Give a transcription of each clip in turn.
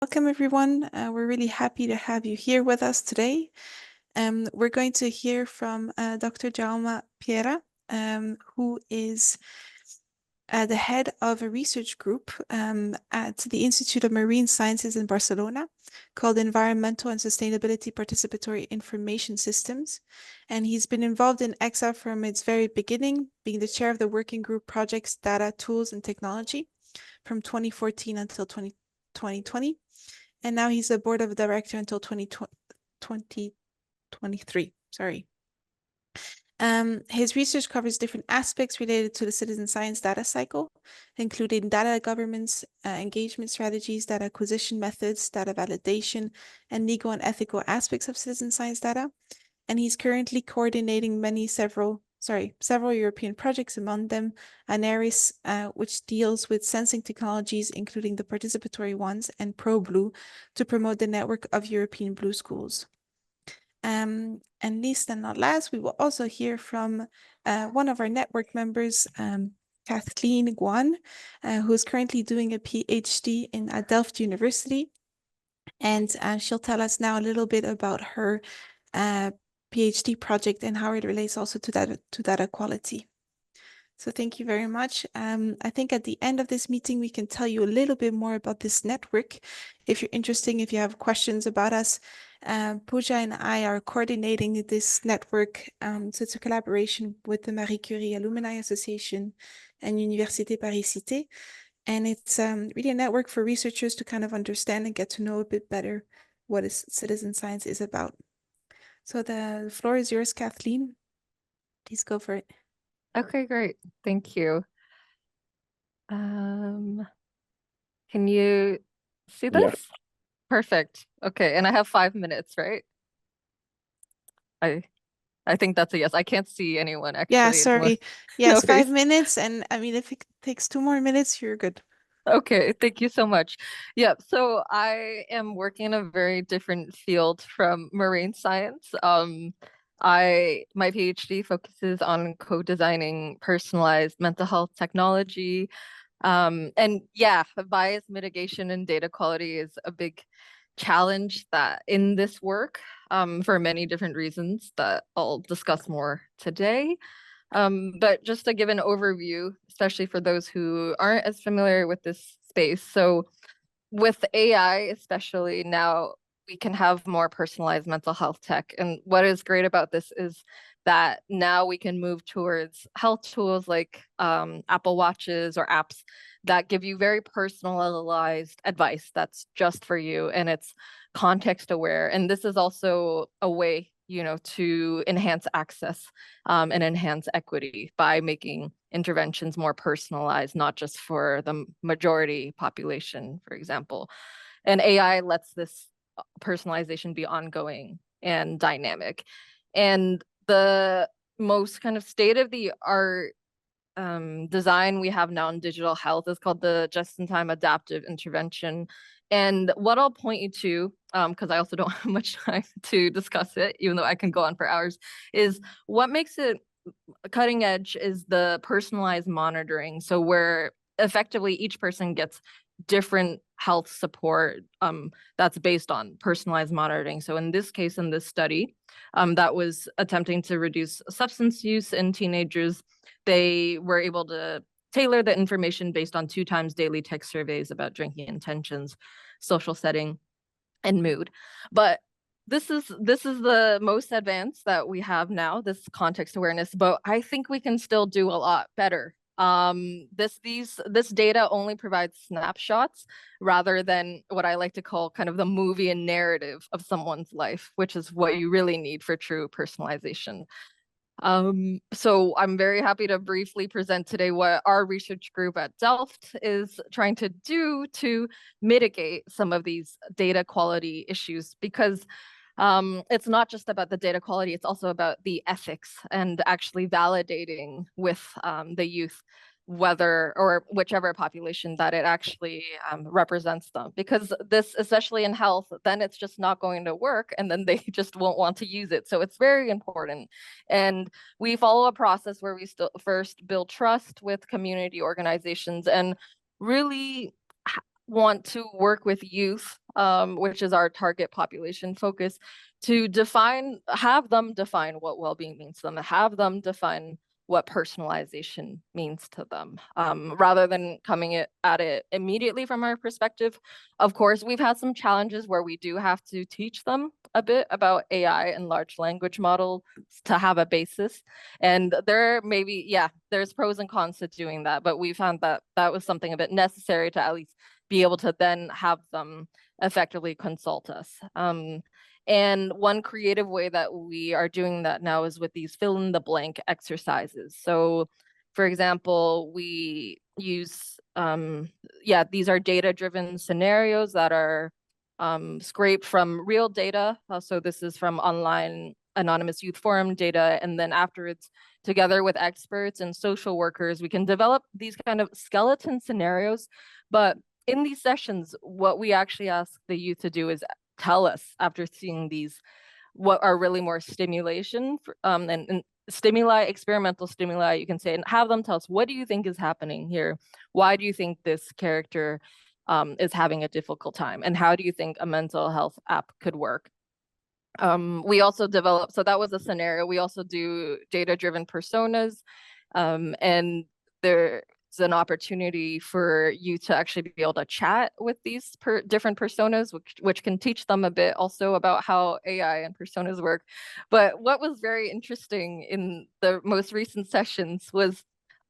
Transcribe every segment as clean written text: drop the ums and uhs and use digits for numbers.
Welcome, everyone. We're really happy to have you here with us today. We're going to hear from Dr. Jaume Piera, who is the head of a research group at the Institute of Marine Sciences in Barcelona called Environmental and Sustainability Participatory Information Systems. And he's been involved in EXA from its very beginning, being the chair of the working group projects Data, Tools, and Technology from 2014 until 2020. And now he's a board of director until 2023. Sorry. His research covers different aspects related to the citizen science data cycle, including data governance, engagement strategies, data acquisition methods, data validation, and legal and ethical aspects of citizen science data. And he's currently coordinating several European projects, among them ANERIS, which deals with sensing technologies, including the participatory ones, and ProBlue, to promote the network of European Blue schools. And least and not last, we will also hear from one of our network members, Kathleen Guan, who is currently doing a PhD at Delft University. And she'll tell us now a little bit about her PhD project and how it relates also to data quality. So thank you very much. I think at the end of this meeting, we can tell you a little bit more about this network. If you're interested, if you have questions about us, Pooja and I are coordinating this network. So it's a collaboration with the Marie Curie Alumni Association and Université Paris-Cité. And it's really a network for researchers to kind of understand and get to know a bit better what citizen science is about. So the floor is yours, Kathleen. Please go for it. Okay, great. Thank you. Can you see this? Yeah. Perfect. Okay, and I have 5 minutes, right? I think that's a yes. I can't see anyone actually. Yeah, sorry. Yes, No 5 worries. minutes. And I mean, if it takes 2 more minutes, you're good. Okay, thank you so much. Yeah, so I am working in a very different field from marine science. My PhD focuses on co-designing personalized mental health technology. And yeah, bias mitigation and data quality is a big challenge that in this work, for many different reasons that I'll discuss more today. But just to give an overview, especially for those who aren't as familiar with this space. So with AI, especially now, we can have more personalized mental health tech. And what is great about this is that now we can move towards health tools like Apple Watches or apps that give you very personalized advice that's just for you and it's context aware. And this is also a way, to enhance access and enhance equity by making interventions more personalized, not just for the majority population, for example. And AI lets this personalization be ongoing and dynamic. And the most kind of state-of-the-art design we have now in digital health is called the just-in-time adaptive intervention. And what I'll point you to, because I also don't have much time to discuss it, even though I can go on for hours, is what makes it cutting edge is the personalized monitoring. So where effectively each person gets different health support that's based on personalized monitoring. So in this case, in this study that was attempting to reduce substance use in teenagers, they were able to tailor the information based on 2 times daily text surveys about drinking intentions, social setting, and mood. But this is the most advanced that we have now, this context awareness, but I think we can still do a lot better. This data only provides snapshots rather than what I like to call kind of the movie and narrative of someone's life, which is what you really need for true personalization. So I'm very happy to briefly present today what our research group at Delft is trying to do to mitigate some of these data quality issues, because it's not just about the data quality, it's also about the ethics and actually validating with the youth whether or whichever population that it actually represents them, because this, especially in health, then it's just not going to work and then they just won't want to use it. So it's very important. And we follow a process where we still first build trust with community organizations and really want to work with youth, which is our target population focus, to have them define what well-being means to them, have them define what personalization means to them, rather than coming at it immediately from our perspective. Of course, we've had some challenges where we do have to teach them a bit about AI and large language models to have a basis. And there's pros and cons to doing that, but we found that that was something a bit necessary to at least be able to then have them effectively consult us. And one creative way that we are doing that now is with these fill in the blank exercises. So for example, we use, these are data-driven scenarios that are scraped from real data. So this is from online anonymous youth forum data. And then afterwards, together with experts and social workers, we can develop these kind of skeleton scenarios. But in these sessions, what we actually ask the youth to do is tell us, after seeing these, what are really more stimulation and stimuli, experimental stimuli, you can say, and have them tell us, what do you think is happening here? Why do you think this character is having a difficult time? And how do you think a mental health app could work? We also develop, so that was a scenario. We also do data-driven personas, and there's an opportunity for you to actually be able to chat with these different personas, which can teach them a bit also about how AI and personas work. But what was very interesting in the most recent sessions was,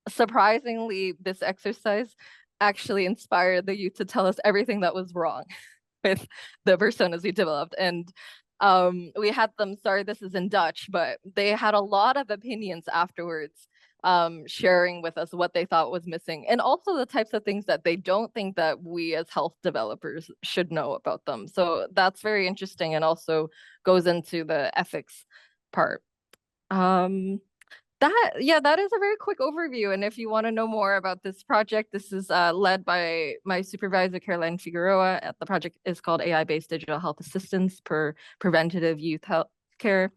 surprisingly, this exercise actually inspired the youth to tell us everything that was wrong with the personas we developed. And we had them, sorry, this is in Dutch, but they had a lot of opinions afterwards, sharing with us what they thought was missing, and also the types of things that they don't think that we as health developers should know about them. So that's very interesting, and also goes into the ethics part. That is a very quick overview. And if you want to know more about this project, this is led by my supervisor, Caroline Figueroa. The project is called AI-based digital health assistance for preventative youth health care.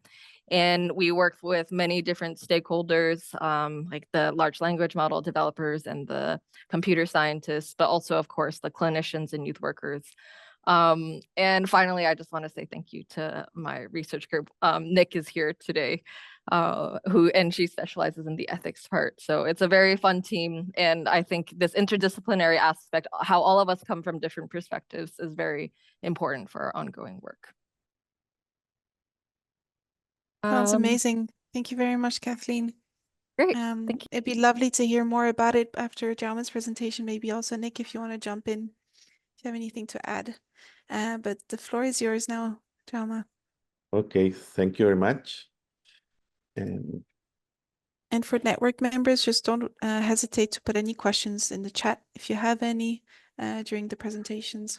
And we worked with many different stakeholders, like the large language model developers and the computer scientists, but also, of course, the clinicians and youth workers. And finally, I just want to say thank you to my research group. Nick is here today, and she specializes in the ethics part. So it's a very fun team. And I think this interdisciplinary aspect, how all of us come from different perspectives, is very important for our ongoing work. Sounds amazing. Thank you very much, Kathleen. Great. Thank you. It'd be lovely to hear more about it after Jaume's presentation. Maybe also, Nick, if you want to jump in, if you have anything to add. But the floor is yours now, Jaume. Okay, thank you very much. And for network members, just don't hesitate to put any questions in the chat if you have any during the presentations.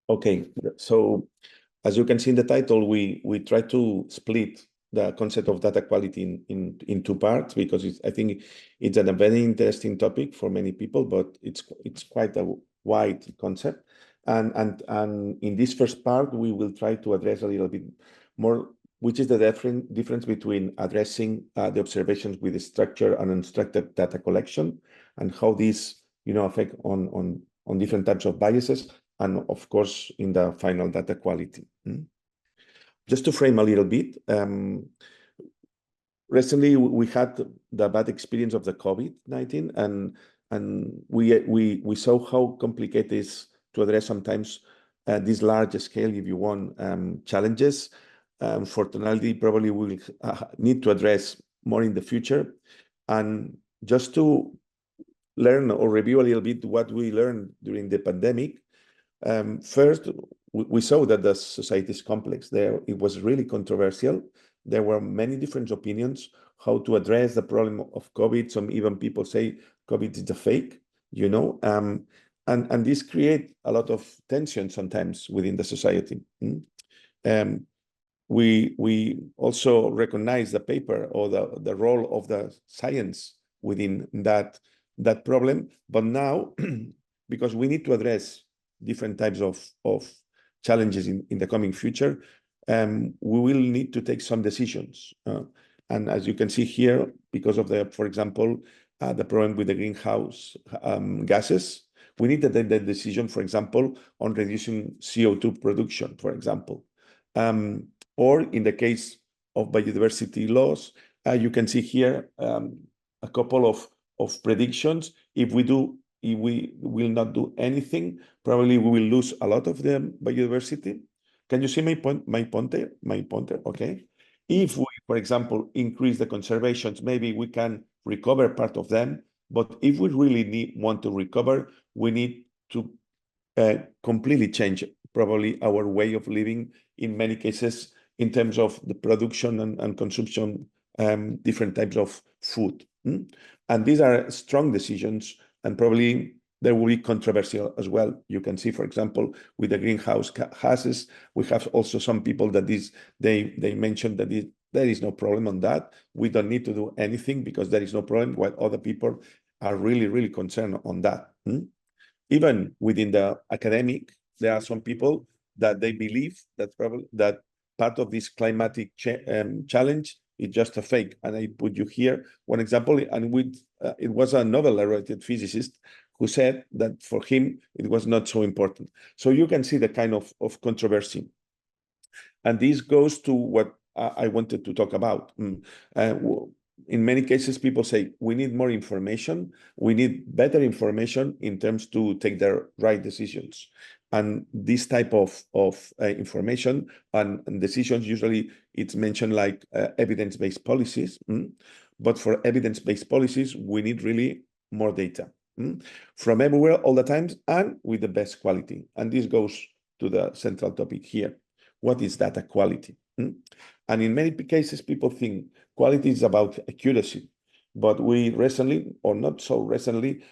Okay, so as you can see in the title, we try to split the concept of data quality in two parts, because I think it's a very interesting topic for many people, but it's quite a wide concept. And in this first part, we will try to address a little bit more, which is the difference between addressing the observations with structured and unstructured data collection, and how these affect on different types of biases, and of course in the final data quality. Just to frame a little bit, recently we had the bad experience of the COVID-19, and we saw how complicated it is to address sometimes these large scale, if you want, challenges. Fortunately, probably we'll need to address more in the future. And just to learn or review a little bit what we learned during the pandemic, first, we saw that the society is complex. It was really controversial. There were many different opinions how to address the problem of COVID. Some even people say COVID is a fake, and this creates a lot of tension sometimes within the society. We also recognize the paper or the role of the science within that problem. But now, because we need to address different types of challenges in the coming future, we will need to take some decisions. And as you can see here, because of for example, the problem with the greenhouse gases, We need to take the decision, for example, on reducing CO2 production, for example. Or in the case of biodiversity loss, you can see here a couple of predictions. If we will not do anything, probably we will lose a lot of the biodiversity. Can you see my pointer? Okay. If we, for example, increase the conservations, maybe we can recover part of them. But if we really want to recover, we need to completely change probably our way of living in many cases in terms of the production and consumption, different types of food. And these are strong decisions, and probably there will be controversial as well. You can see, for example, with the greenhouse gases, we have also some people that they mentioned that there is no problem on that. We don't need to do anything because there is no problem, while other people are really, really concerned on that. Even within the academic, there are some people that they believe that part of this climatic challenge is just a fake. And I put you here one example, and it was a Nobel-laureate physicist who said that for him, it was not so important. So you can see the kind of controversy. And this goes to what I wanted to talk about. In many cases, people say, we need more information. We need better information in terms to take the right decisions. And this type of information and decisions, usually it's mentioned like evidence-based policies. But for evidence-based policies, we need really more data from everywhere all the time and with the best quality. And this goes to the central topic here. What is data quality? And in many cases, people think quality is about accuracy. But we recently, or not so recently,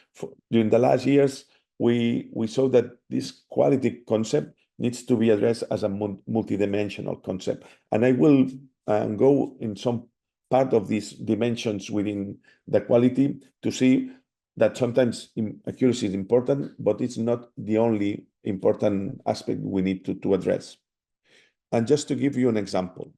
during the last years, we saw that this quality concept needs to be addressed as a multidimensional concept. And I will go in some part of these dimensions within the quality to see that sometimes accuracy is important, but it's not the only important aspect we need to address. And just to give you an example,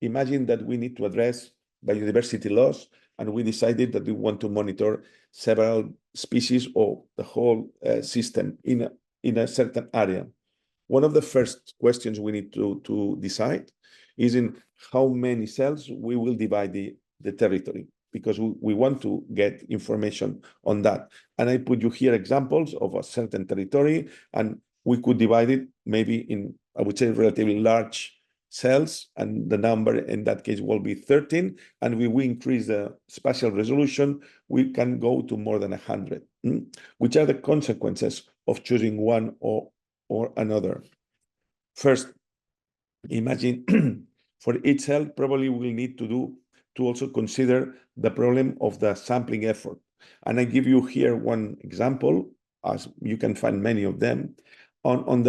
imagine that we need to address biodiversity loss, and we decided that we want to monitor several species or the whole system in a certain area. One of the first questions we need to decide is in how many cells we will divide the territory, because we want to get information on that. And I put you here examples of a certain territory, and we could divide it maybe in, I would say, relatively large cells, and the number in that case will be 13. And we increase the spatial resolution, we can go to more than 100. Which are the consequences of choosing one or another? First, imagine for each cell, probably we'll need to also consider the problem of the sampling effort. And I give you here one example, as you can find many of them. On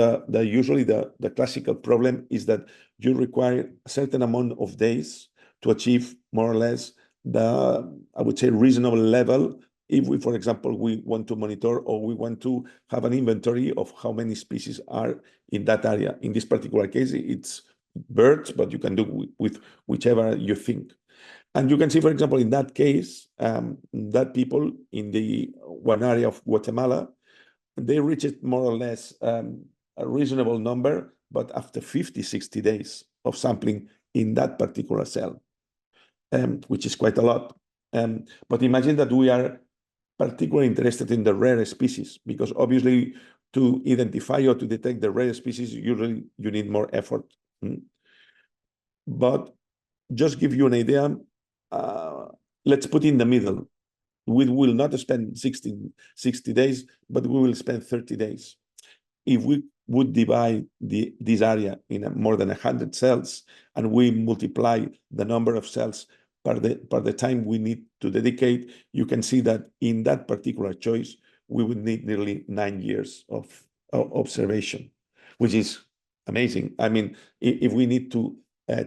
usually the classical problem is that you require a certain amount of days to achieve more or less the, I would say, reasonable level. If we, for example, we want to monitor or we want to have an inventory of how many species are in that area. In this particular case, it's birds, but you can do with whichever you think. And you can see, for example, in that case, that people in the one area of Guatemala, they reached more or less a reasonable number, but after 50, 60 days of sampling in that particular cell, which is quite a lot. But imagine that we are particularly interested in the rare species, because obviously to identify or to detect the rare species, usually you need more effort. But just give you an idea, let's put in the middle. We will not spend 60 days, but we will spend 30 days. If we would divide this area in more than 100 cells, and we multiply the number of cells per the time we need to dedicate, you can see that in that particular choice, we would need nearly 9 years of observation, which is amazing. I mean, if we need to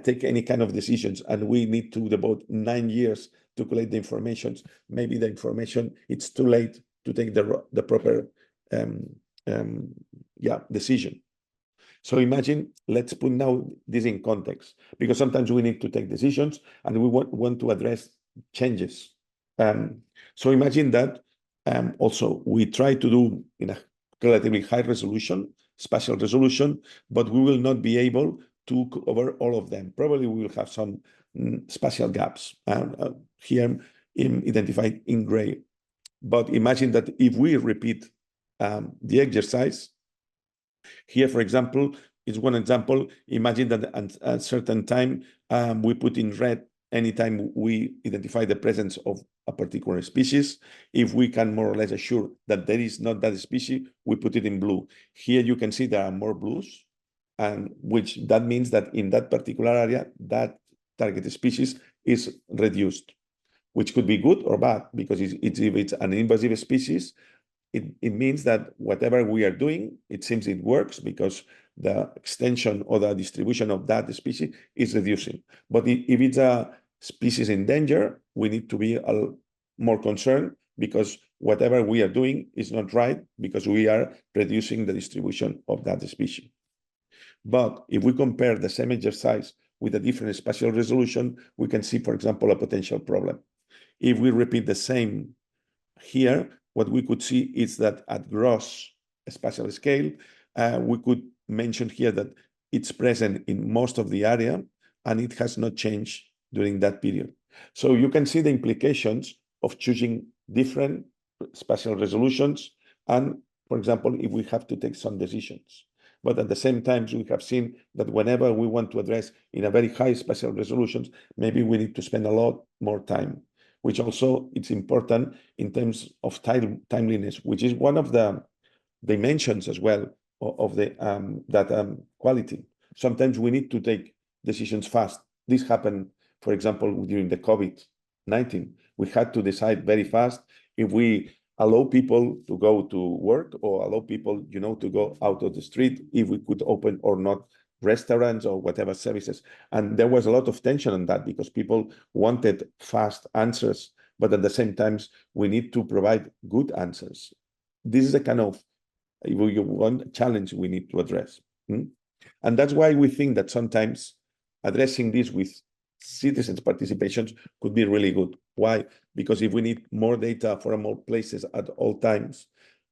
take any kind of decisions and we need to devote 9 years to collect the information, maybe the information, it's too late to take the proper decision. So imagine, let's put now this in context, because sometimes we need to take decisions and we want to address changes. So imagine that also we try to do in a relatively high resolution, spatial resolution, but we will not be able to cover all of them. Probably we will have some spatial gaps here identified in gray. But imagine that if we repeat the exercise, here, for example, is one example. Imagine that at a certain time, we put in red anytime we identify the presence of a particular species. If we can more or less assure that there is not that species, we put it in blue. Here you can see there are more blues, and which that means that in that particular area, that target species is reduced, which could be good or bad, because if it's an invasive species, it means that whatever we are doing, it seems it works because the extension or the distribution of that species is reducing. But if it's a species in danger, we need to be more concerned, because whatever we are doing is not right, because we are reducing the distribution of that species. But if we compare the same exercise with a different spatial resolution, we can see, for example, a potential problem. If we repeat the same here, what we could see is that at gross spatial scale, we could mention here that it's present in most of the area, and it has not changed during that period. So you can see the implications of choosing different spatial resolutions, and, for example, if we have to take some decisions. But at the same time, we have seen that whenever we want to address in a very high spatial resolutions, maybe we need to spend a lot more time, which also it's important in terms of timeliness, which is one of the dimensions as well of the quality. Sometimes we need to take decisions fast. This happened, for example, during the COVID-19. We had to decide very fast if we allow people to go to work or allow people, to go out of the street, if we could open or not restaurants or whatever services. And there was a lot of tension on that because people wanted fast answers, but at the same time, we need to provide good answers. This is a kind of one challenge we need to address. And that's why we think that sometimes addressing this with citizens' participations could be really good. Why? Because if we need more data for more places at all times,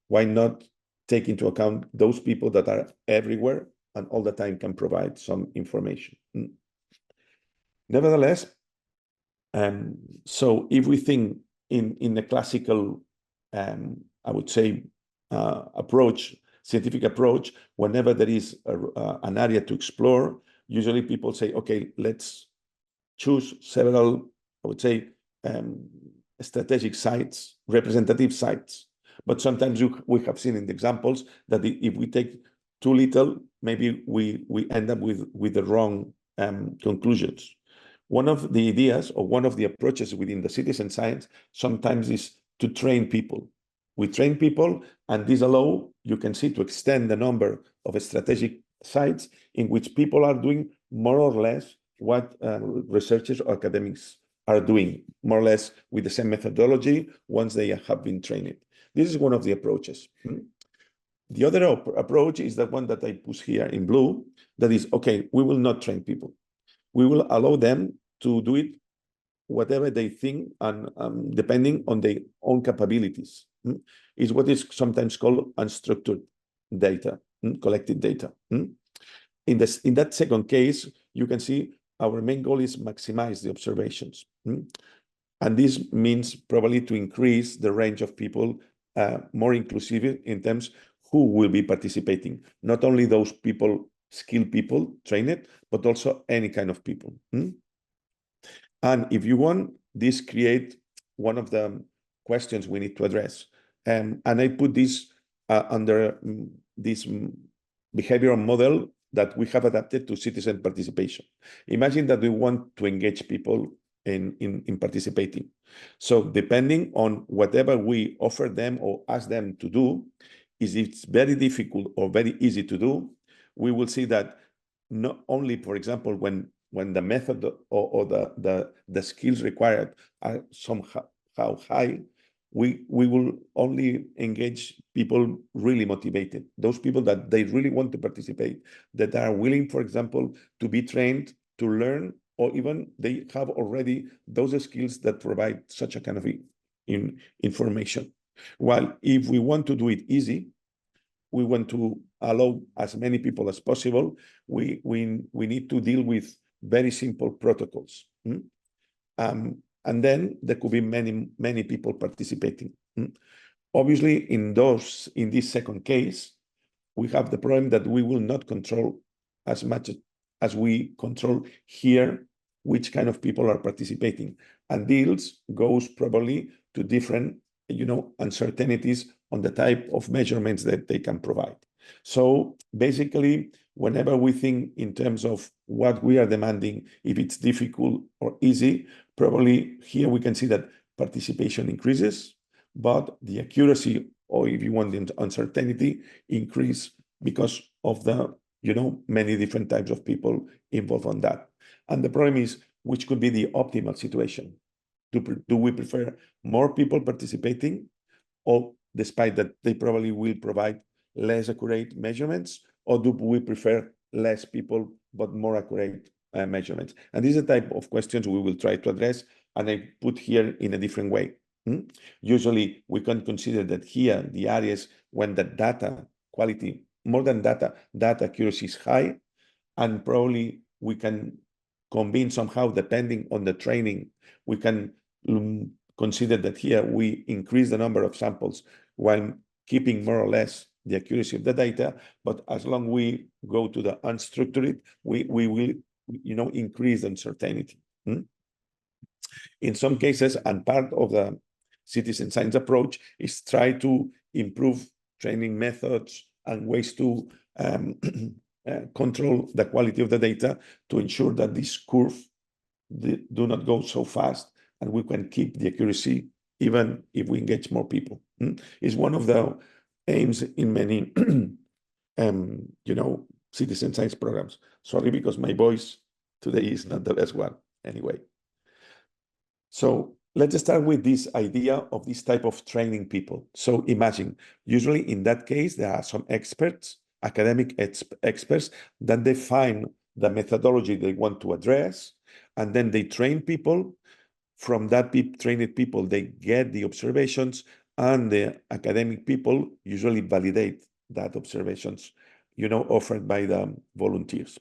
why not take into account those people that are everywhere and all the time can provide some information? Nevertheless, so if we think in the classical, I would say, approach, scientific approach, whenever there is an area to explore, usually people say, okay, let's choose several, I would say, strategic sites, representative sites. But sometimes we have seen in the examples that if we take too little, maybe we end up with the wrong conclusions. One of the ideas or one of the approaches within the citizen science sometimes is to train people. We train people, and this allows, you can see, to extend the number of strategic sites in which people are doing more or less what researchers or academics are doing, more or less with the same methodology once they have been trained. This is one of the approaches. The other approach is the one that I put here in blue, that is, okay, we will not train people. We will allow them to do it whatever they think, and depending on their own capabilities. Is what is sometimes called unstructured data, collected data. In that second case, you can see our main goal is maximize the observations. And this means probably to increase the range of people, more inclusive in terms who will be participating. Not only those people, skilled people, trained, but also any kind of people. And if you want, this create one of the questions we need to address. And I put this under this behavioral model that we have adapted to citizen participation. Imagine that we want to engage people in participating. So depending on whatever we offer them or ask them to do, if it's very difficult or very easy to do, we will see that not only, for example, when the method or the skills required are somehow high, we will only engage people really motivated, those people that they really want to participate, that are willing, for example, to be trained, to learn, or even they have already those skills that provide such a kind of information. While if we want to do it easy, we want to allow as many people as possible, we need to deal with very simple protocols. And then there could be many people participating. Obviously, in this second case, we have the problem that we will not control as much as we control here which kind of people are participating. And deals goes probably to different, uncertainties on the type of measurements that they can provide. So basically, whenever we think in terms of what we are demanding, if it's difficult or easy, probably here we can see that participation increases, but the accuracy, or if you want the uncertainty, increase because of the, many different types of people involved on that. And the problem is, which could be the optimal situation? Do we prefer more people participating, or despite that they probably will provide less accurate measurements, or do we prefer less people but more accurate measurements? And these are the type of questions we will try to address, and I put here in a different way. Usually we can consider that here the areas when the data quality, more than data accuracy is high, and probably we can combine somehow, depending on the training, we can consider that here we increase the number of samples while keeping more or less the accuracy of the data. But as long as we go to the unstructured, we will, increase uncertainty. In some cases, and part of the citizen science approach is try to improve training methods and ways to control the quality of the data to ensure that this curve do not go so fast, and we can keep the accuracy even if we engage more people. It's one of the aims in many citizen science programs. Sorry, because my voice today is not the best one. Anyway, so let's start with this idea of this type of training people. So imagine, usually in that case, there are some experts, academic experts, that define the methodology they want to address, and then they train people. From that trained people, they get the observations, and the academic people usually validate that observations, offered by the volunteers.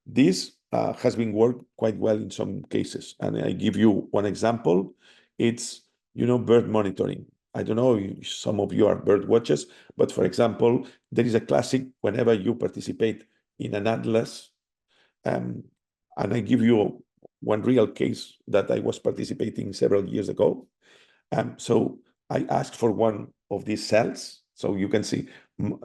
This has been worked quite well in some cases. And I give you one example. It's, bird monitoring. I don't know if some of you are bird watchers, but for example, there is a classic whenever you participate in an atlas. And I give you one real case that I was participating several years ago. So I asked for one of these cells. So you can see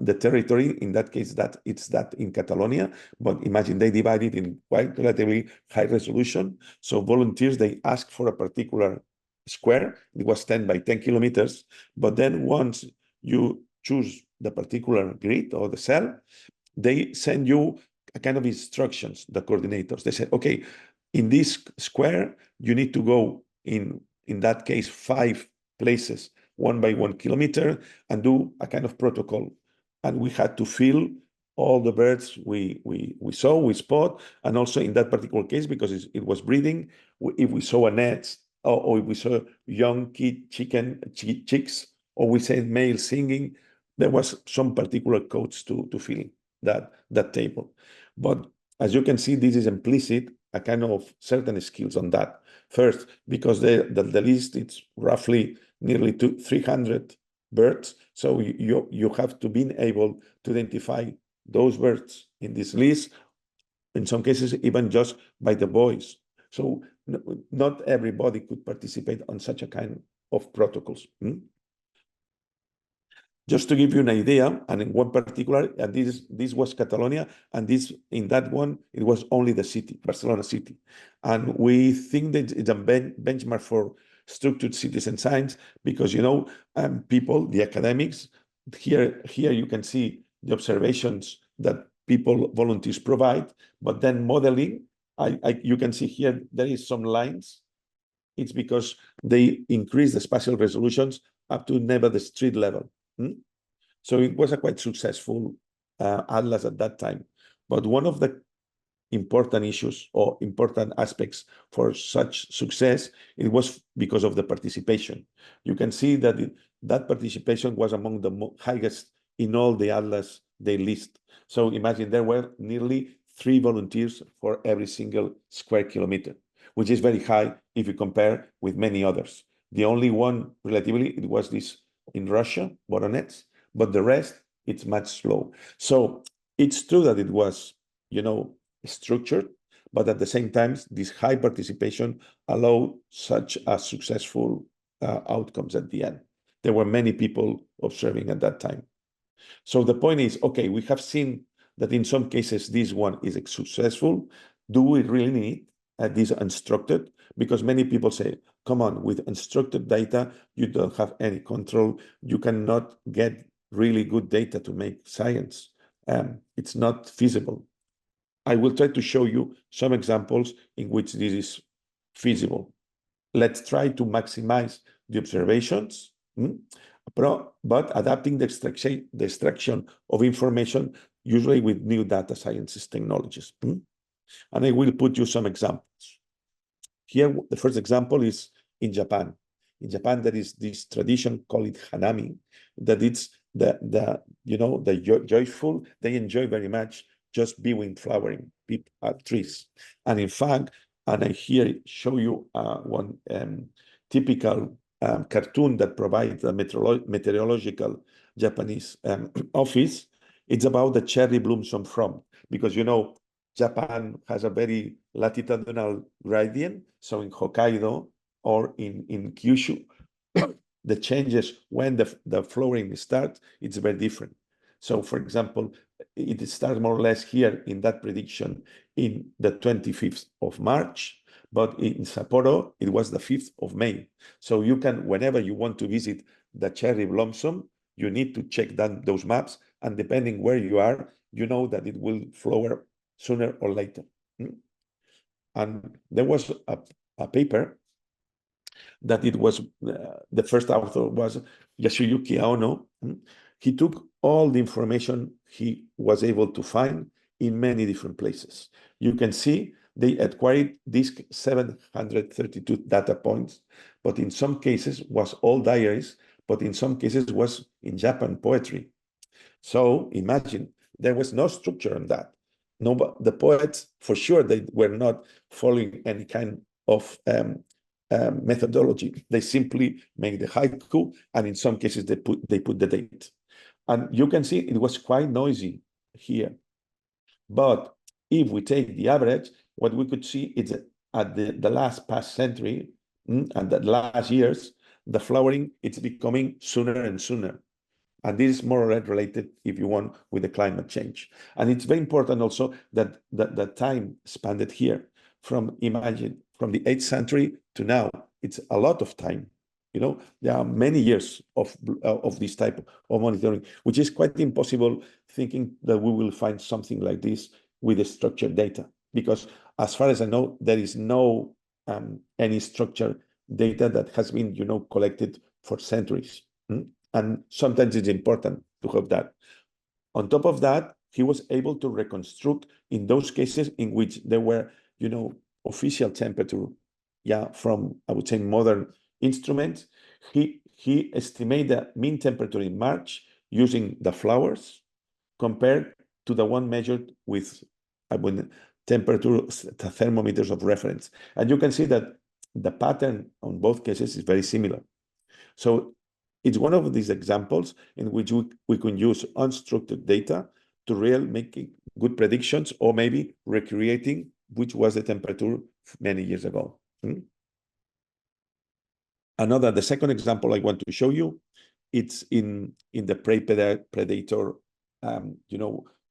the territory, in that case, that it's that in Catalonia, but imagine they divide it in quite relatively high resolution. So volunteers, they ask for a particular square. It was 10 by 10 kilometers. But then once you choose the particular grid or the cell, they send you a kind of instructions, the coordinators. They say, okay, in this square, you need to go in that case, 5 places, 1 by 1 kilometer, and do a kind of protocol. And we had to fill all the birds we saw, we spot, and also in that particular case, because it was breeding, if we saw a net, or if we saw young chicks, or we saw male singing, there was some particular codes to fill in that table. But as you can see, this is implicit a kind of certain skills on that. First, because the list, it's roughly nearly 300 birds. So you have to be able to identify those birds in this list, in some cases, even just by the voice. So not everybody could participate on such a kind of protocols. Just to give you an idea, and in one particular, and this was Catalonia, and in that one, it was only the city, Barcelona city. And we think that it's a benchmark for structured citizen science, because, people, the academics, here you can see the observations that volunteers provide, but then modeling, you can see here, there is some lines. It's because they increase the spatial resolutions up to never the street level. So it was a quite successful atlas at that time. But one of the important issues or important aspects for such success, it was because of the participation. You can see that that participation was among the highest in all the atlas they list. So imagine there were nearly 3 volunteers for every single square kilometer, which is very high if you compare with many others. The only one relatively, it was this in Russia, Voronezh, but the rest, it's much slow. So it's true that it was, structured, but at the same time, this high participation allowed such a successful outcomes at the end. There were many people observing at that time. So the point is, okay, we have seen that in some cases this one is successful. Do we really need this unstructured? Because many people say, come on, with unstructured data, you don't have any control. You cannot get really good data to make science. It's not feasible. I will try to show you some examples in which this is feasible. Let's try to maximize the observations, but adapting the extraction of information, usually with new data sciences technologies. And I will put you some examples. Here, the first example is in Japan. In Japan, there is this tradition called hanami, that it's the joyful. They enjoy very much just viewing flowering trees. And in fact, and I here show you one typical cartoon that provides a meteorological Japanese office. It's about the cherry blossom from, because Japan has a very latitudinal gradient. So in Hokkaido or in Kyushu, the changes when the flowering starts, it's very different. So for example, it starts more or less here in that prediction in the 25th of March, but in Sapporo, it was the 5th of May. So you can, whenever you want to visit the cherry blossom, you need to check those maps, and depending where you are, you know that it will flower sooner or later. And there was a paper that it was, the first author was Yasuyuki Aono. He took all the information he was able to find in many different places. You can see they acquired these 732 data points, but in some cases was all diaries, but in some cases was in Japan poetry. So imagine there was no structure on that. No, but the poets, for sure, they were not following any kind of methodology. They simply make the haiku, and in some cases they put the date. And you can see it was quite noisy here. But if we take the average, what we could see is that at the last past century and the last years, the flowering, it's becoming sooner and sooner. And this is more or less related, if you want, with the climate change. And it's very important also that the time spanned here from the 8th century to now, it's a lot of time. There are many years of this type of monitoring, which is quite impossible thinking that we will find something like this with the structured data. Because as far as I know, there is no any structured data that has been, collected for centuries. And sometimes it's important to have that. On top of that, he was able to reconstruct in those cases in which there were, official temperature, from, I would say, modern instruments. He estimated the mean temperature in March using the flowers compared to the one measured with temperature thermometers of reference. And you can see that the pattern on both cases is very similar. So it's one of these examples in which we can use unstructured data to really make good predictions, or maybe recreating which was the temperature many years ago. The second example I want to show you, it's in the prey-predator,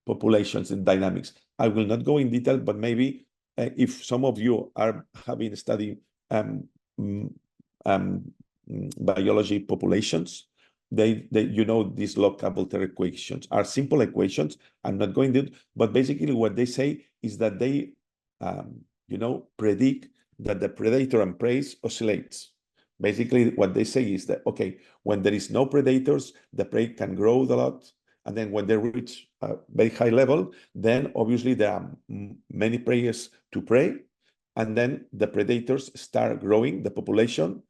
populations and dynamics. I will not go in detail, but maybe if some of you are having studied biology populations, these low-Cabothel equations are simple equations. I'm not going to, but basically what they say is that they, predict that the predator and prey oscillates. Basically, what they say is that, okay, when there is no predators, the prey can grow a lot. And then when they reach a very high level, then obviously there are many preyers to prey. And then the predators start growing the population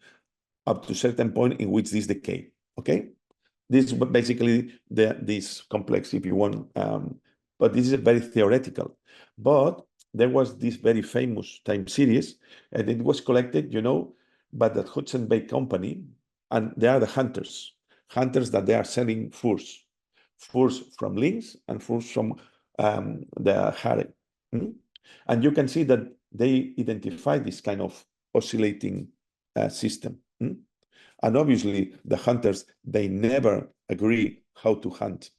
up to a certain point in which this decay, okay? this is basically this complex, if you want, but this is very theoretical. But there was this very famous time series, and it was collected, by the Hudson Bay Company, and they are the hunters that they are selling furs from lynx and furs from the hare. And you can see that they identify this kind of oscillating system. And obviously, the hunters, they never agree how to hunt.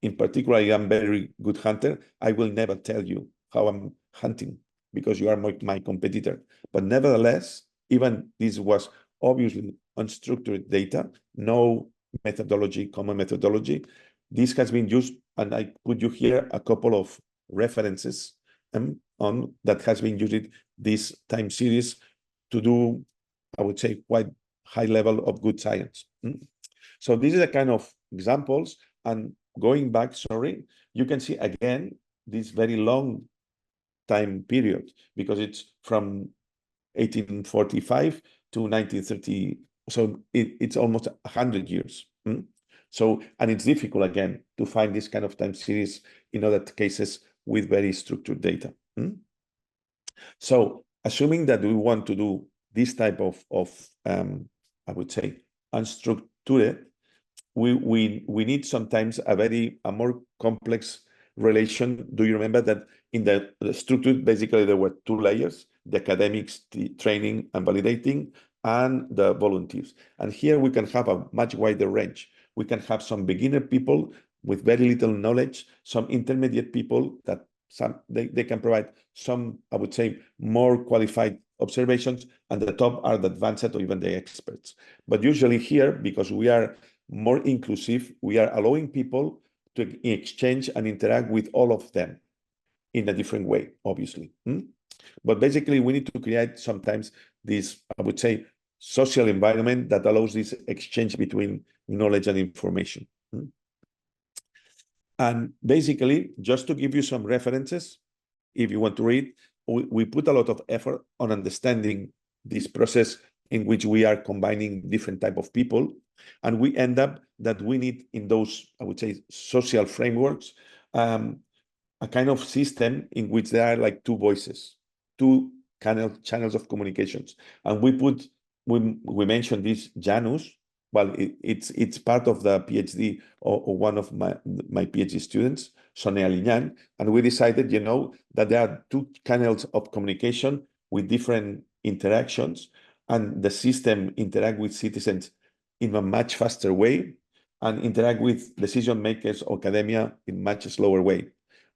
In particular, I'm a very good hunter. I will never tell you how I'm hunting because you are my competitor. But nevertheless, even this was obviously unstructured data, no methodology, common methodology. This has been used, and I put you here a couple of references on that has been used this time series to do, I would say, quite high level of good science. So this is a kind of examples. And going back, you can see again this very long time period because it's from 1845 to 1930. So it's almost 100 years. So, and it's difficult again to find this kind of time series in other cases with very structured data. So assuming that we want to do this type of I would say, unstructured, we need sometimes a more complex relation. Do you remember that in the structured, basically there were two layers, the academics, the training and validating, and the volunteers. And here we can have a much wider range. We can have some beginner people with very little knowledge, some intermediate people that they can provide some, I would say, more qualified observations, and the top are the advanced or even the experts. But usually here, because we are more inclusive, we are allowing people to exchange and interact with all of them in a different way, obviously. But basically, we need to create sometimes this, I would say, social environment that allows this exchange between knowledge and information. And basically, just to give you some references, if you want to read, we put a lot of effort on understanding this process in which we are combining different type of people. And we end up that we need in those, I would say, social frameworks, a kind of system in which there are like two voices, two channels of communications. And we mentioned this Janus. Well, it's part of the PhD or one of my PhD students, Sonia Lignan, and we decided, that there are two channels of communication with different interactions, and the system interact with citizens in a much faster way and interact with decision makers or academia in much slower way.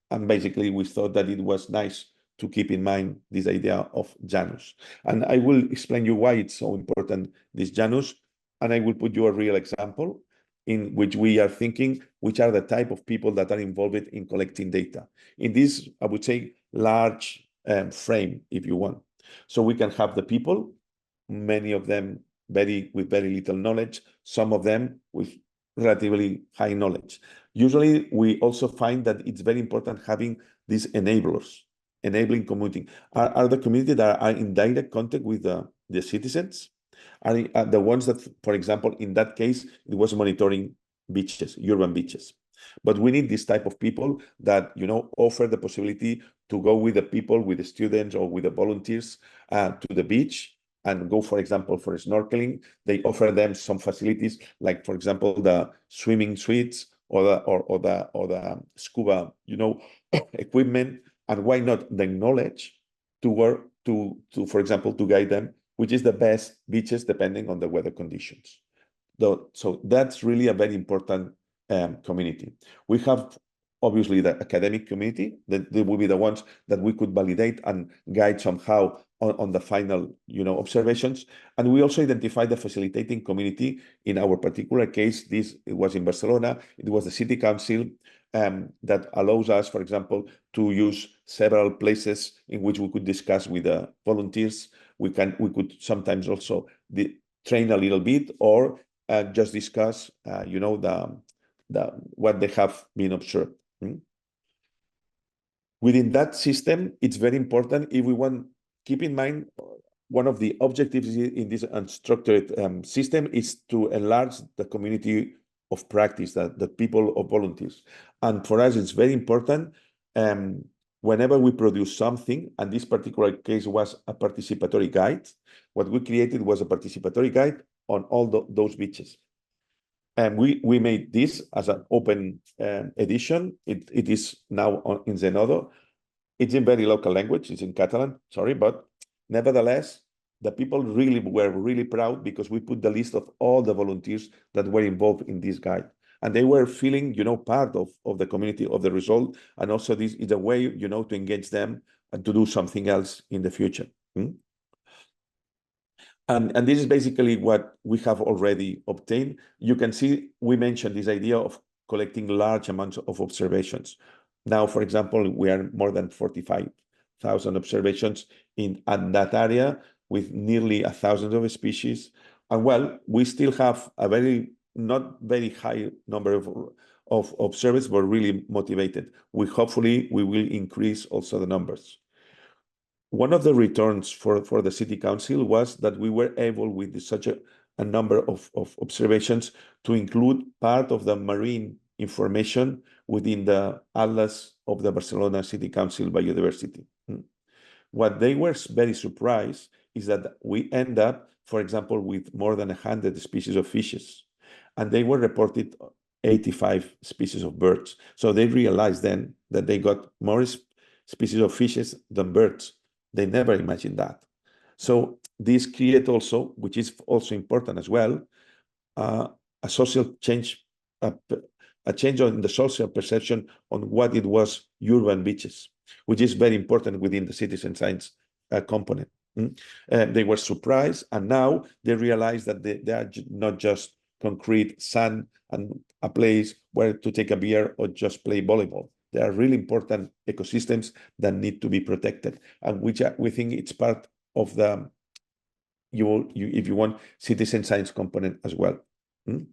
And basically, we thought that it was nice to keep in mind this idea of Janus. And I will explain you why it's so important, this Janus. And I will put you a real example in which we are thinking which are the type of people that are involved in collecting data. In this, I would say, large frame, if you want. So we can have the people, many of them with very little knowledge, some of them with relatively high knowledge. Usually, we also find that it's very important having these enablers, enabling community. Are the community that are in direct contact with the citizens? Are the ones that, for example, in that case, it was monitoring beaches, urban beaches. But we need this type of people that, offer the possibility to go with the people, with the students or with the volunteers to the beach and go, for example, for snorkeling. They offer them some facilities, like, for example, the swimming suites or the scuba, equipment. And why not the knowledge to work to, for example, to guide them which is the best beaches depending on the weather conditions. So that's really a very important community. We have obviously the academic community that they will be the ones that we could validate and guide somehow on the final, observations. And we also identify the facilitating community. In our particular case, it was in Barcelona. It was the city council that allows us, for example, to use several places in which we could discuss with the volunteers. We could sometimes also train a little bit or just discuss, what they have been observed. Within that system, it's very important if we want, keep in mind, one of the objectives in this unstructured system is to enlarge the community of practice that people or volunteers. And for us, it's very important whenever we produce something, and this particular case was a participatory guide, what we created was a participatory guide on all those beaches. And we made this as an open edition. It is now in Zenodo. It's in very local language. It's in Catalan, sorry, but nevertheless, the people were really proud because we put the list of all the volunteers that were involved in this guide. And they were feeling, part of the community, of the result. And also this is a way, to engage them and to do something else in the future. And this is basically what we have already obtained. You can see we mentioned this idea of collecting large amounts of observations. Now, for example, we are more than 45,000 observations in that area with nearly 1,000 of species. And well, we still have a not very high number of observers, but really motivated. Hopefully we will increase also the numbers. One of the returns for the city council was that we were able, with such a number of observations, to include part of the marine information within the atlas of the Barcelona City Council Biodiversity. What they were very surprised is that we end up, for example, with more than 100 species of fishes, and they were reported 85 species of birds. So they realized then that they got more species of fishes than birds. They never imagined that. So this creates also, which is also important as well, a social change, a change in the social perception on what it was urban beaches, which is very important within the citizen science component. They were surprised, and now they realize that they are not just concrete sand and a place where to take a beer or just play volleyball. There are really important ecosystems that need to be protected, and which we think it's part of the, if you want, citizen science component as well. And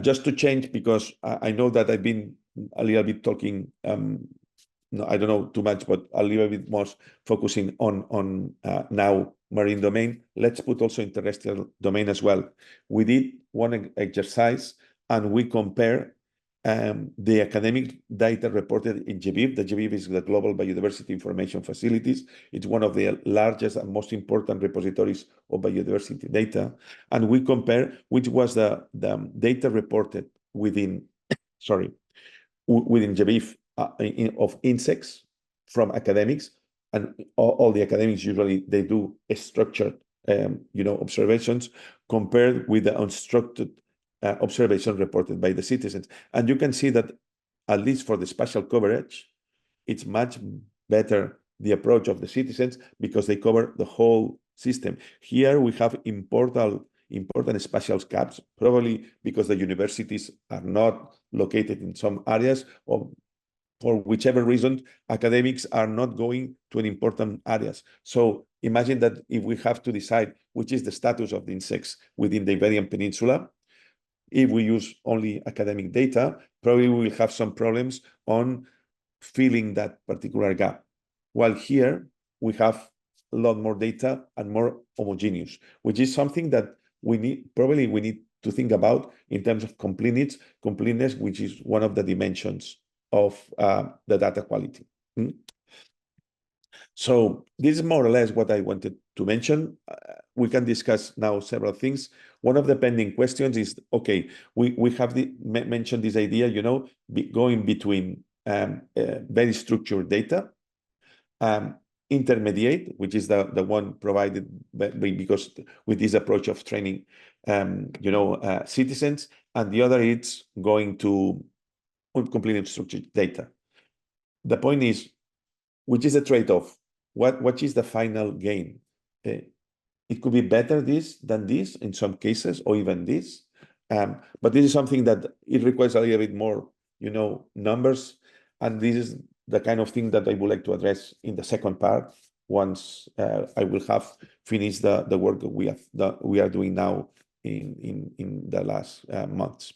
just to change, because I know that I've been a little bit talking, no, I don't know too much, but a little bit more focusing on now marine domain. Let's put also terrestrial domain as well. We did one exercise and we compare the academic data reported in GBIF. The GBIF is the Global Biodiversity Information Facilities. It's one of the largest and most important repositories of biodiversity data. And we compare which was the data reported within GBIF of insects from academics. And all the academics usually they do a structured observations compared with the unstructured observation reported by the citizens. And you can see that, at least for the spatial coverage, it's much better the approach of the citizens because they cover the whole system. Here we have important spatial gaps, probably because the universities are not located in some areas, or for whichever reason, academics are not going to an important areas. So imagine that if we have to decide which is the status of the insects within the Iberian Peninsula, if we use only academic data, probably we will have some problems on filling that particular gap. While here, we have a lot more data and more homogeneous, which is something that we need to think about in terms of completeness, which is one of the dimensions of the data quality. So this is more or less what I wanted to mention. We can discuss now several things. One of the pending questions is, okay, we have mentioned this idea, going between very structured data, intermediate, which is the one provided because with this approach of training, citizens, and the other is going to completely structured data. The point is, which is the trade-off? What is the final gain? It could be better this than this in some cases, or even this. But this is something that it requires a little bit more, numbers. And this is the kind of thing that I would like to address in the second part, once I will have finished the work that we are doing now in the last months.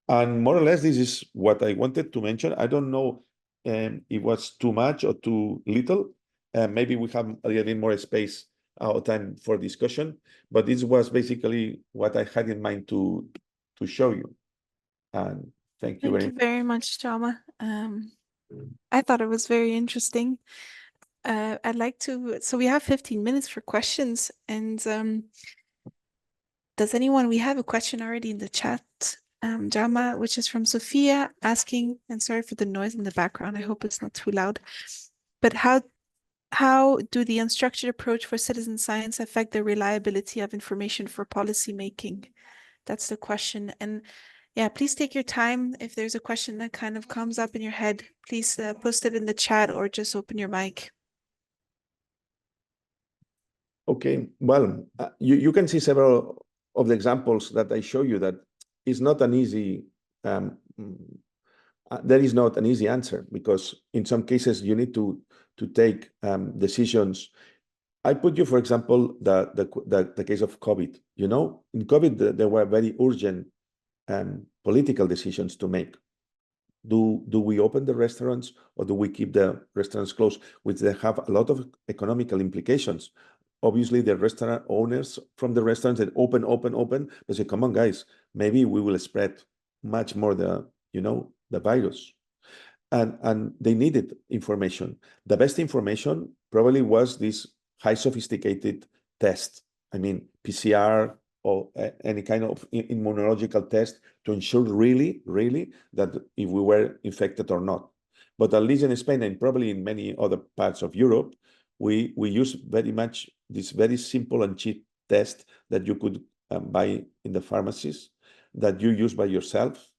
And more or less, this is what I wanted to mention. I don't know it was too much or too little. Maybe we have a little bit more space our time for discussion, but this was basically what I had in mind to show you. And thank you Thank very you much. very much, Jama. I thought it was very interesting. I'd like to, so we have 15 minutes for questions. And we have a question already in the chat, Jama, which is from Sophia asking, and sorry for the noise in the background, I hope it's not too loud, but how do the unstructured approach for citizen science affect the reliability of information for policy making? That's the question. And yeah, please take your time. If there's a question that kind of comes up in your head, please post it in the chat or just open your mic. Okay, well, you can see several of the examples that I show you that is not an easy, there is not an easy answer, because in some cases you need to take decisions. I put you, for example, the case of COVID. You know, in COVID, there were very urgent political decisions to make. Do we open the restaurants or do we keep the restaurants closed, which they have a lot of economical implications. Obviously, the restaurant owners from the restaurants that open, they say, come on, guys, maybe we will spread much more the virus. And they needed information. The best information probably was this high sophisticated test. I mean, PCR or any kind of immunological test to ensure really that if we were infected or not. But at least in Spain and probably in many other parts of Europe, we use very much this very simple and cheap test that you could buy in the pharmacies, that you use by yourself.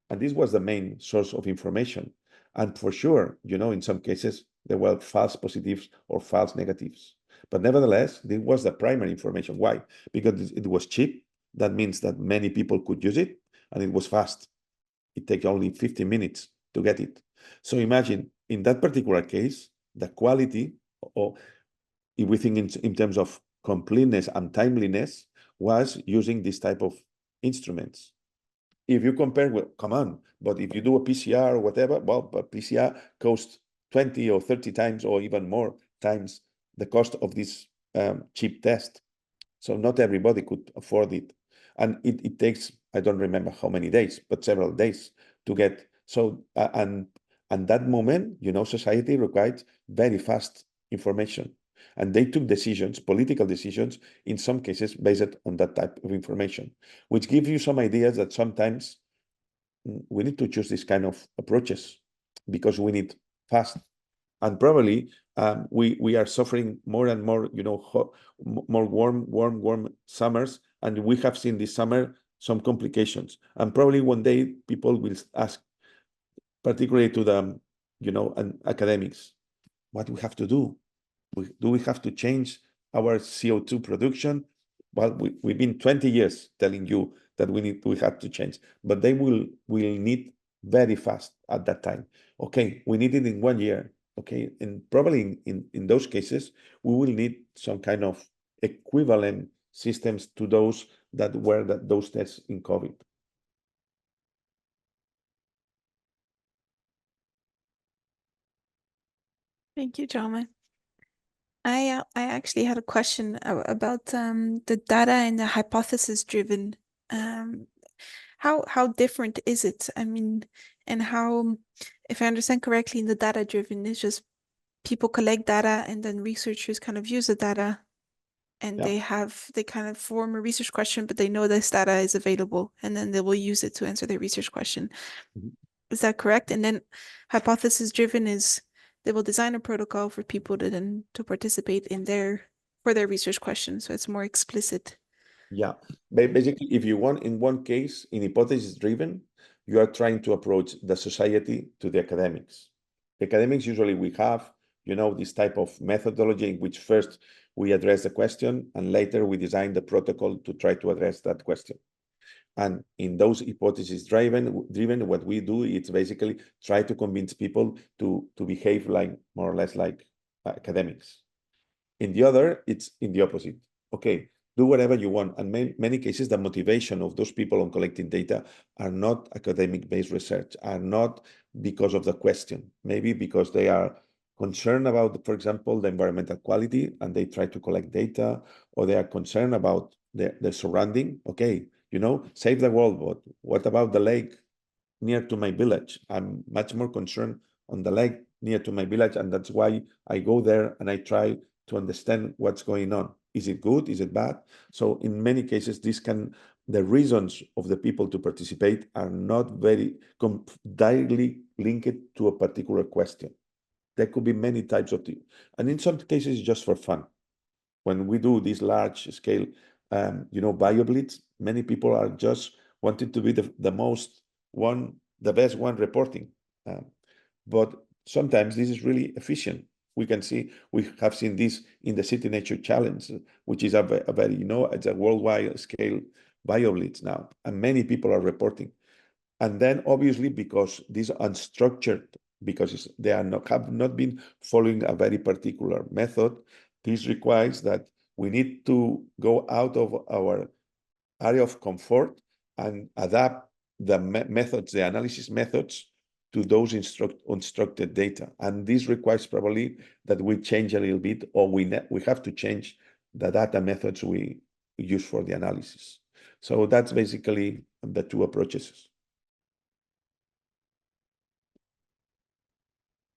And this was the main source of information. And for sure, in some cases, there were false positives or false negatives. But nevertheless, this was the primary information. Why? Because it was cheap. That means that many people could use it, and it was fast. It takes only 15 minutes to get it. So imagine, in that particular case, the quality, or if we think in terms of completeness and timeliness, was using this type of instruments. If you compare, well, come on, but if you do a PCR or whatever, well, but PCR costs 20 or 30 times or even more times the cost of this cheap test. So not everybody could afford it. And it takes, I don't remember how many days, but several days to get. So, and that moment, society required very fast information. And they took decisions, political decisions, in some cases based on that type of information, which gives you some ideas that sometimes we need to choose this kind of approaches because we need fast. And probably we are suffering more and more, more warm summers. And we have seen this summer some complications. And probably one day people will ask, particularly to the, and academics, what we have to do. Do we have to change our CO2 production? Well, we've been 20 years telling you that we have to change, but they will need very fast at that time. Okay, we need it in 1 year. Okay, and probably in those cases, we will need some kind of equivalent systems to those that were those tests in COVID. Thank you, Jama. I actually had a question about the data and the hypothesis driven. How different is it? I mean, and how, if I understand correctly, in the data driven, it's just people collect data and then researchers kind of use the data and Yeah. they kind of form a research question, but they know this data is available and then they will use it to answer their research question. Mhm. Is that correct? And then hypothesis driven is they will design a protocol for people to participate for their research question. So it's more explicit. Yeah, basically, if you want, in one case, in hypothesis driven, you are trying to approach the society to the academics. The academics usually we have, this type of methodology in which first we address the question and later we design the protocol to try to address that question. And in those hypothesis driven, what we do is basically try to convince people to behave like more or less like academics. In the other, it's in the opposite. Okay, do whatever you want. And many cases, the motivation of those people on collecting data are not academic-based research, are not because of the question, maybe because they are concerned about, for example, the environmental quality, and they try to collect data, or they are concerned about the surrounding. Okay, save the world, but what about the lake near to my village? I'm much more concerned on the lake near to my village, and that's why I go there and I try to understand what's going on. Is it good? Is it bad? So in many cases, the reasons of the people to participate are not very directly linked to a particular question. There could be many types of things, and in some cases, just for fun. When we do this large scale, BioBlitz, many people are just wanting to be the best one reporting. But sometimes this is really efficient. We have seen this in the City Nature Challenge, which is a very, it's a worldwide scale BioBlitz now, and many people are reporting. And then obviously, because these unstructured, because they have not been following a very particular method, this requires that we need to go out of our area of comfort and adapt the methods, the analysis methods, to those unstructured data. And this requires probably that we change a little bit, or we have to change the data methods we use for the analysis. So that's basically the two approaches.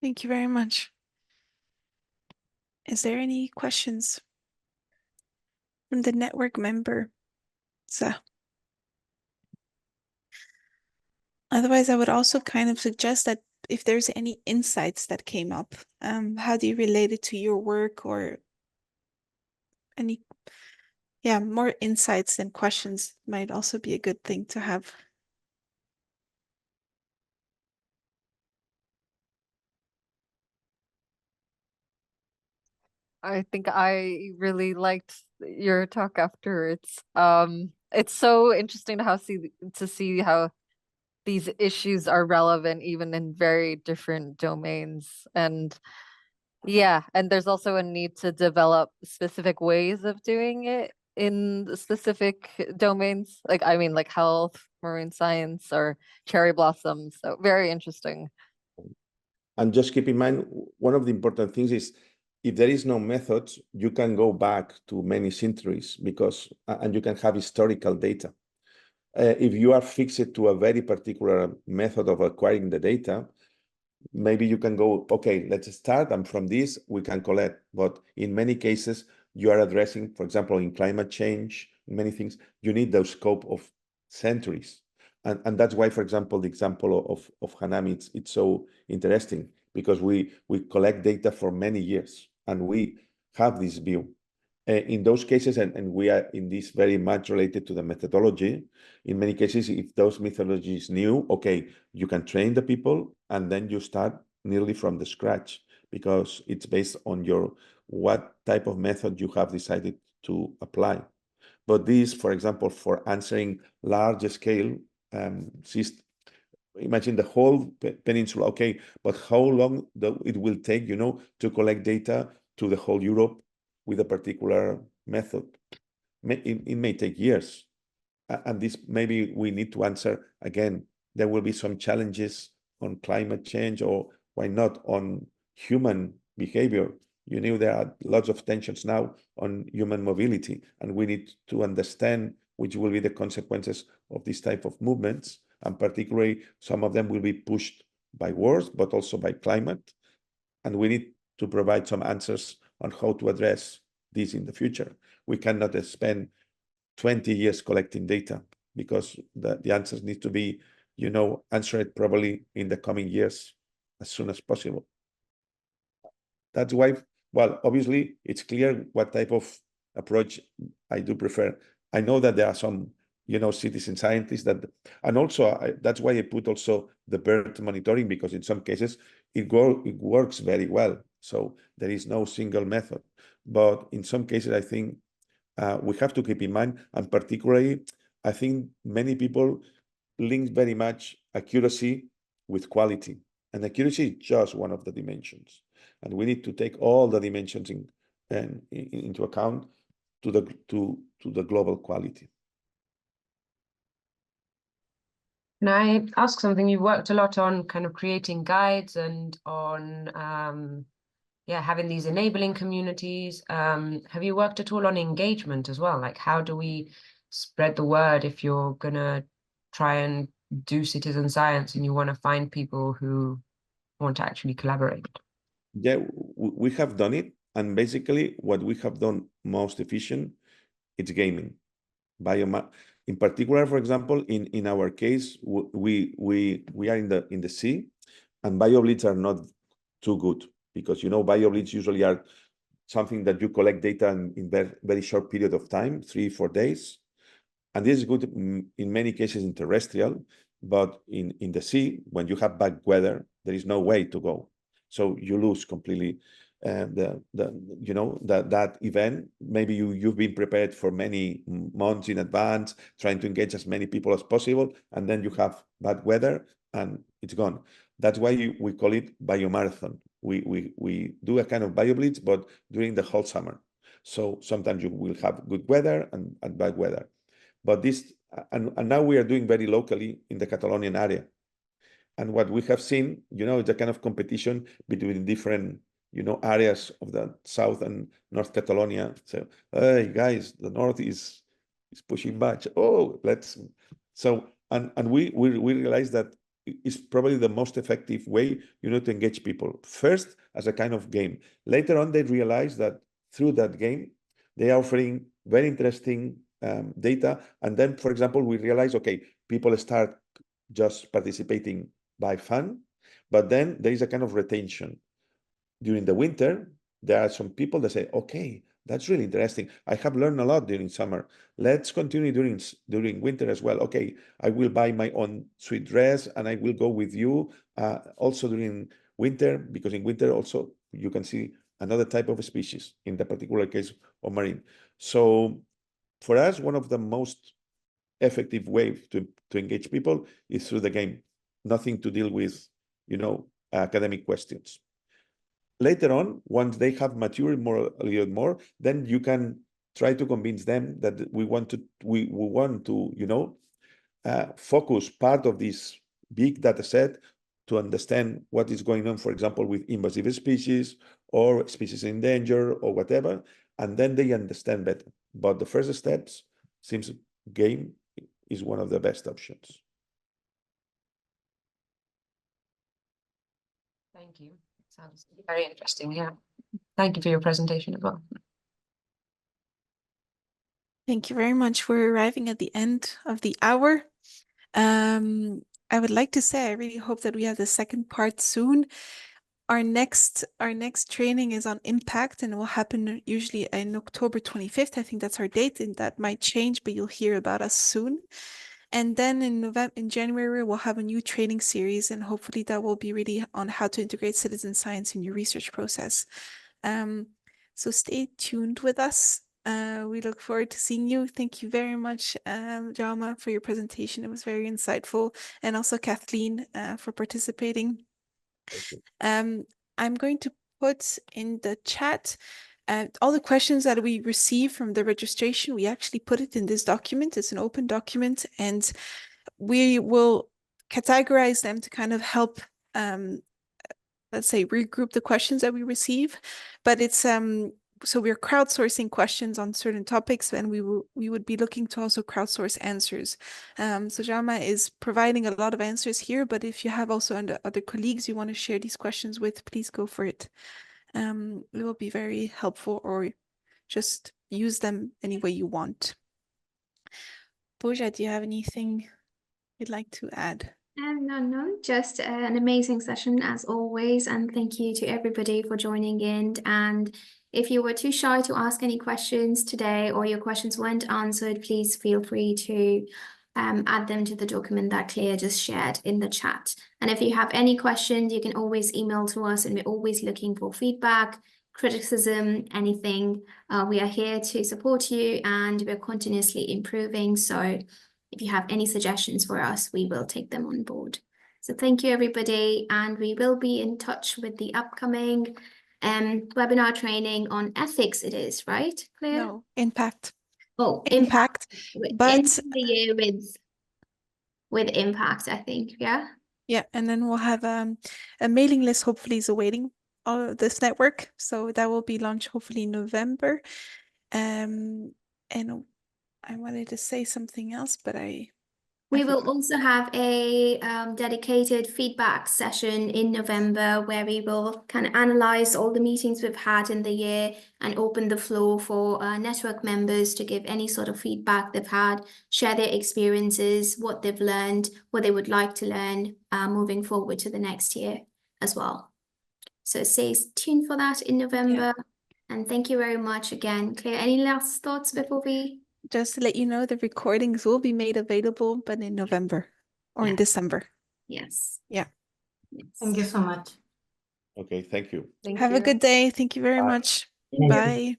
Thank you very much. Is there any questions from the network member? So otherwise, I would also kind of suggest that if there's any insights that came up, how do you relate it to your work, or any, more insights and questions might also be a good thing to have. I think I really liked your talk afterwards. It's so interesting to see how these issues are relevant even in very different domains. And yeah, and there's also a need to develop specific ways of doing it in the specific domains. Like, I mean, like health, marine science, or cherry blossoms. So very interesting. And just keep in mind, one of the important things is, if there is no methods, you can go back to many centuries and you can have historical data. If you are fixed to a very particular method of acquiring the data, maybe you can go, okay, let's start, and from this we can collect. But in many cases, you are addressing, for example, in climate change, many things, you need the scope of centuries. And that's why, for example, the example of Hanami, it's so interesting, because we collect data for many years, and we have this view. In those cases, and we are in this very much related to the methodology, in many cases, if those methodologies new, okay, you can train the people, and then you start nearly from the scratch, because it's based on what type of method you have decided to apply. But this, for example, for answering large scale systems, imagine the whole peninsula, okay, but how long it will take, to collect data to the whole Europe with a particular method? It may take years. And this, maybe we need to answer again. There will be some challenges on climate change, or why not on human behavior. There are lots of tensions now on human mobility, and we need to understand which will be the consequences of this type of movements. And particularly, some of them will be pushed by wars, but also by climate. And we need to provide some answers on how to address this in the future. We cannot spend 20 years collecting data, because the answers need to be, answered probably in the coming years as soon as possible. That's why, well, obviously, it's clear what type of approach I do prefer. I know that there are some, citizen scientists and also that's why I put also the bird monitoring, because in some cases it works very well. So there is no single method, but in some cases, I think we have to keep in mind, and particularly, I think many people link very much accuracy with quality, and accuracy is just one of the dimensions, and we need to take all the dimensions into account to the global quality. Can I ask something? You've worked a lot on kind of creating guides and on yeah, having these enabling communities. Have you worked at all on engagement as well? Like, how do we spread the word if you're gonna try and do citizen science and you want to find people who want to actually collaborate? Yeah, we have done it, and basically what we have done most efficient, it's gaming. In particular, for example, in our case, we are in the sea, and BioBlitz are not too good because BioBlitz usually are something that you collect data in very short period of time, 3-4 days. And this is good in many cases in terrestrial, but in the sea, when you have bad weather, there is no way to go. So you lose completely that event. Maybe you've been prepared for many months in advance, trying to engage as many people as possible, and then you have bad weather and it's gone. That's why we call it biomarathon. We do a kind of BioBlitz, but during the whole summer. So sometimes you will have good weather and bad weather. But this, and now we are doing very locally in the Catalonian area. And what we have seen, it's a kind of competition between different, areas of the South and North Catalonia. So, hey guys, the North is pushing back. Oh, and we realize that it's probably the most effective way, to engage people. First, as a kind of game. Later on, they realize that through that game, they are offering very interesting data. And then, for example, we realize, okay, people start just participating by fun, but then there is a kind of retention. During the winter, there are some people that say, okay, that's really interesting. I have learned a lot during summer. Let's continue during winter as well. Okay, I will buy my own sweet dress and I will go with you also during winter, because in winter also you can see another type of species, in the particular case of marine. So for us, one of the most effective ways to engage people is through the game, nothing to deal with, academic questions. Later on, once they have matured a little more, then you can try to convince them that we want to focus part of this big data set to understand what is going on, for example, with invasive species or species in danger or whatever, and then they understand better. But the first steps seems game is one of the best options. Thank you. Sounds very interesting. Yeah. Thank you for your presentation as well. Thank you very much. We're arriving at the end of the hour. I would like to say I really hope that we have the second part soon. Our next training is on impact, and it will happen usually in October 25th. I think that's our date, and that might change, but you'll hear about us soon. And then in January, we'll have a new training series, and hopefully that will be really on how to integrate citizen science in your research process. So stay tuned with us. We look forward to seeing you. Thank you very much, Jaume, for your presentation. It was very insightful, and also Kathleen for participating. I'm going to put in the chat all the questions that we received from the registration. We actually put it in this document. It's an open document, and we will categorize them to kind of help, let's say, regroup the questions that we receive. But it's so we're crowdsourcing questions on certain topics, and we would be looking to also crowdsource answers. So Jaume is providing a lot of answers here, but if you have also other colleagues you want to share these questions with, please go for it. It will be very helpful, or just use them any way you want. Pooja, do you have anything you'd like to add? No, just an amazing session as always, and thank you to everybody for joining in. And if you were too shy to ask any questions today, or your questions weren't answered, please feel free to add them to the document that Claire just shared in the chat. And if you have any questions, you can always email to us, and we're always looking for feedback, criticism, anything. We are here to support you, and we're continuously improving. So if you have any suggestions for us, we will take them on board. So thank you, everybody, and we will be in touch with the upcoming webinar training on ethics. It is, right, Claire? No, impact. Oh, impact. But end the year with impact, I think. Yeah. Yeah, and then we'll have a mailing list. Hopefully, is awaiting this network. So that will be launched hopefully in November. And I wanted to say something else, but we will also have a dedicated feedback session in November where we will kind of analyze all the meetings we've had in the year and open the floor for network members to give any sort of feedback they've had, share their experiences, what they've learned, what they would like to learn moving forward to the next year as well. So stay tuned for that in November. And thank you very much again. Claire, any last thoughts before we... Just to let you know, the recordings will be made available, but in November or in December. Yes. Yeah. Yes. Thank you so much. Okay, thank you. Have a good day. Thank you very much. Thank you. Bye.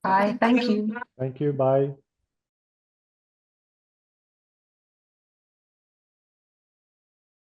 Bye. Thank you. Thank you. Bye.